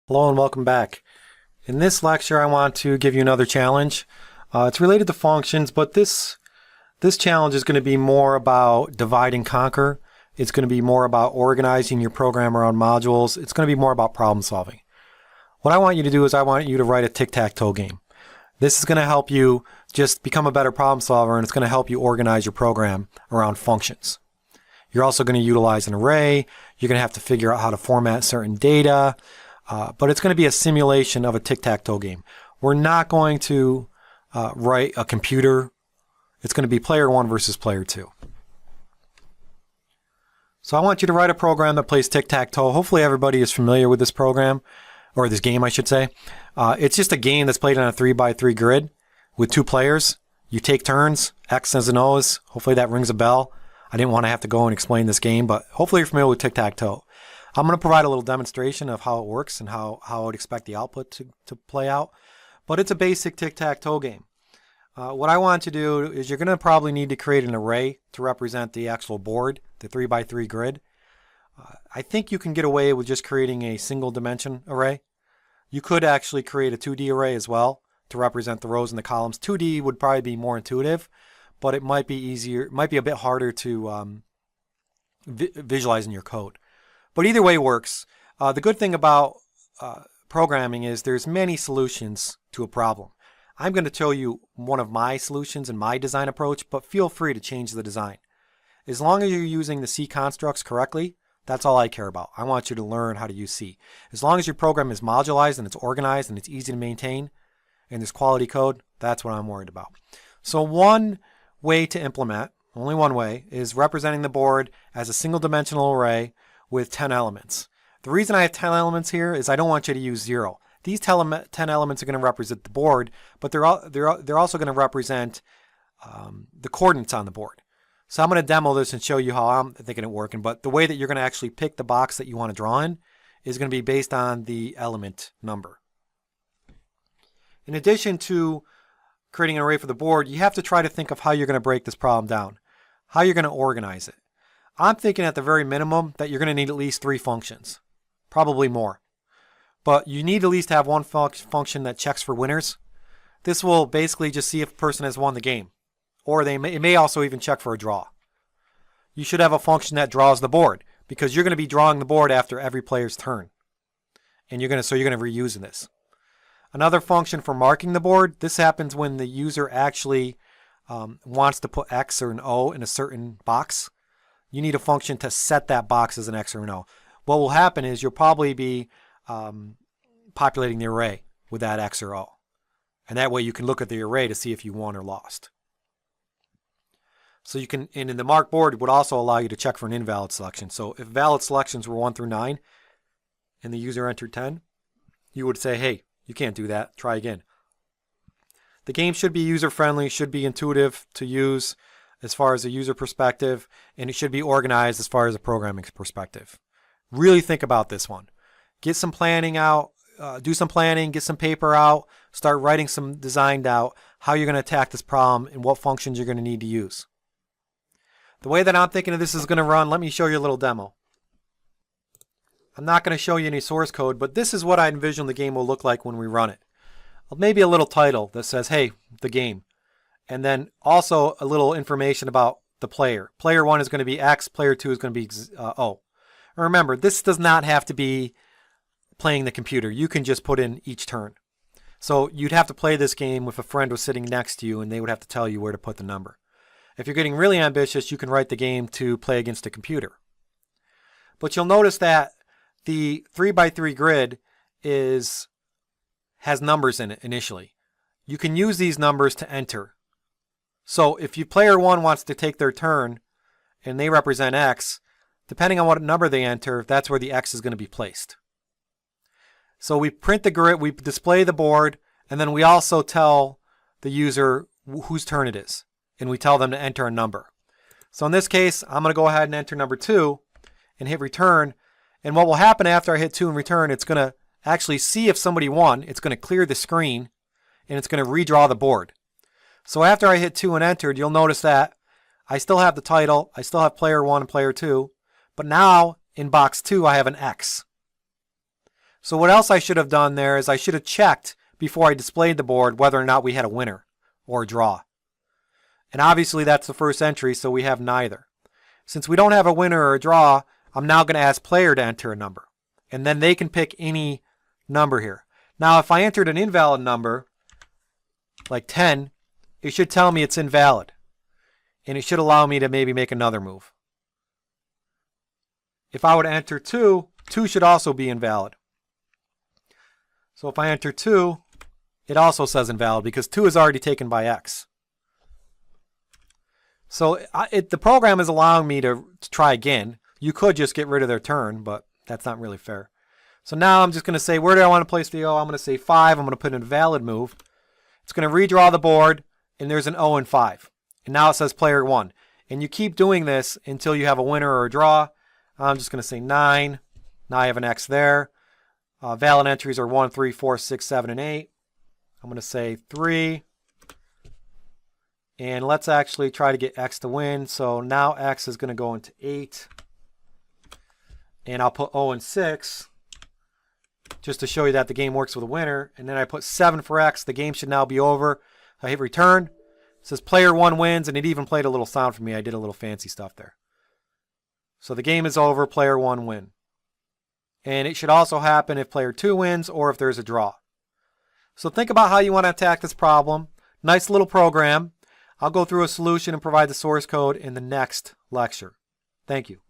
Hello and welcome back. In this lecture, I want to give you another challenge. It's related to functions, but this challenge is going to be more about divide and conquer. It's going to be more about organizing your program around modules. It's going to be more about problem solving. What I want you to do is I want you to write a tic-tac-toe game. This is going to help you just become a better problem solver, and it's going to help you organize your program around functions. You're also going to utilize an array. You're going to have to figure out how to format certain data. But it's going to be a simulation of a tic-tac-toe game. We're not going to write a computer. It's going to be player one versus player two. So I want you to write a program that plays tic-tac-toe. Hopefully everybody is familiar with this program, or this game I should say. It's just a game that's played on a 3x3 grid with two players. You take turns, X's and O's. Hopefully that rings a bell. I didn't want to have to go and explain this game, but hopefully you're familiar with tic-tac-toe. I'm going to provide a little demonstration of how it works and how I would expect the output to play out. But it's a basic tic-tac-toe game. What I want to do is you're going to probably need to create an array to represent the actual board, the 3x3 grid. I think you can get away with just creating a single dimension array. You could actually create a 2D array as well to represent the rows and the columns. 2D would probably be more intuitive, but it might be easier. It might be a bit harder to visualize in your code. But either way works. The good thing about programming is there's many solutions to a problem. I'm going to show you one of my solutions and my design approach, but feel free to change the design. As long as you're using the C constructs correctly, that's all I care about. I want you to learn how to use C. As long as your program is modularized and it's organized and it's easy to maintain and there's quality code, that's what I'm worried about. So one way to implement, only one way, is representing the board as a single dimensional array with 10 elements. The reason I have 10 elements here is I don't want you to use 0. These 10 elements are going to represent the board, but they're also going to represent the coordinates on the board. So I'm going to demo this and show you how I'm thinking it working, but the way that you're going to actually pick the box that you want to draw in is going to be based on the element number. In addition to creating an array for the board, you have to try to think of how you're going to break this problem down, how you're going to organize it. I'm thinking at the very minimum that you're going to need at least 3 functions, probably more. But you need to at least have one function that checks for winners. This will basically just see if a person has won the game. Or it may also even check for a draw. You should have a function that draws the board, because you're going to be drawing the board after every player's turn. And you're going to reuse this. Another function for marking the board, this happens when the user actually wants to put X or an O in a certain box. You need a function to set that box as an X or an O. What will happen is you'll probably be populating the array with that X or O. And that way you can look at the array to see if you won or lost. So you can, and in the mark board, it would also allow you to check for an invalid selection. So if valid selections were 1 through 9 and the user entered 10, you would say, hey, you can't do that, try again. The game should be user-friendly, should be intuitive to use as far as a user perspective, and it should be organized as far as a programming perspective. Really think about this one. Get some planning out, do some planning, get some paper out, start writing some designed out how you're going to attack this problem and what functions you're going to need to use. The way that I'm thinking of this is going to run, let me show you a little demo. I'm not going to show you any source code, but this is what I envision the game will look like when we run it. Maybe a little title that says, hey, the game. And then also a little information about the player. Player 1 is going to be X, player 2 is going to be O. And remember, this does not have to be playing the computer. You can just put in each turn. So you'd have to play this game if a friend was sitting next to you and they would have to tell you where to put the number. If you're getting really ambitious, you can write the game to play against a computer. But you'll notice that the 3x3 grid has numbers in it initially. You can use these numbers to enter. So if player 1 wants to take their turn and they represent X, depending on what number they enter, that's where the X is going to be placed. So we print the grid, we display the board, and then we also tell the user whose turn it is. And we tell them to enter a number. So in this case, I'm going to go ahead and enter number 2 and hit return. And what will happen after I hit 2 and return, it's going to actually see if somebody won. It's going to clear the screen and it's going to redraw the board. So after I hit 2 and entered, you'll notice that I still have the title, I still have player 1 and player 2, but now in box 2 I have an X. So what else I should have done there is I should have checked before I displayed the board whether or not we had a winner or a draw. And obviously that's the first entry, so we have neither. Since we don't have a winner or a draw, I'm now going to ask player to enter a number. And then they can pick any number here. Now if I entered an invalid number, like 10, it should tell me it's invalid. And it should allow me to maybe make another move. If I were to enter 2, 2 should also be invalid. So if I enter 2, it also says invalid because 2 is already taken by X. So the program is allowing me to try again. You could just get rid of their turn, but that's not really fair. So now I'm just going to say, where do I want to place the O? I'm going to say 5. I'm going to put in a valid move. It's going to redraw the board, and there's an O and 5. And now it says player 1. And you keep doing this until you have a winner or a draw. I'm just going to say 9. Now I have an X there. Valid entries are 1, 3, 4, 6, 7, and 8. I'm going to say 3. And let's actually try to get X to win. So now X is going to go into 8. And I'll put O and 6 just to show you that the game works with a winner. And then I put 7 for X. The game should now be over. I hit return. It says player 1 wins, and it even played a little sound for me. I did a little fancy stuff there. So the game is over. Player 1 win. And it should also happen if player 2 wins or if there's a draw. So think about how you want to attack this problem. Nice little program. I'll go through a solution and provide the source code in the next lecture. Thank you.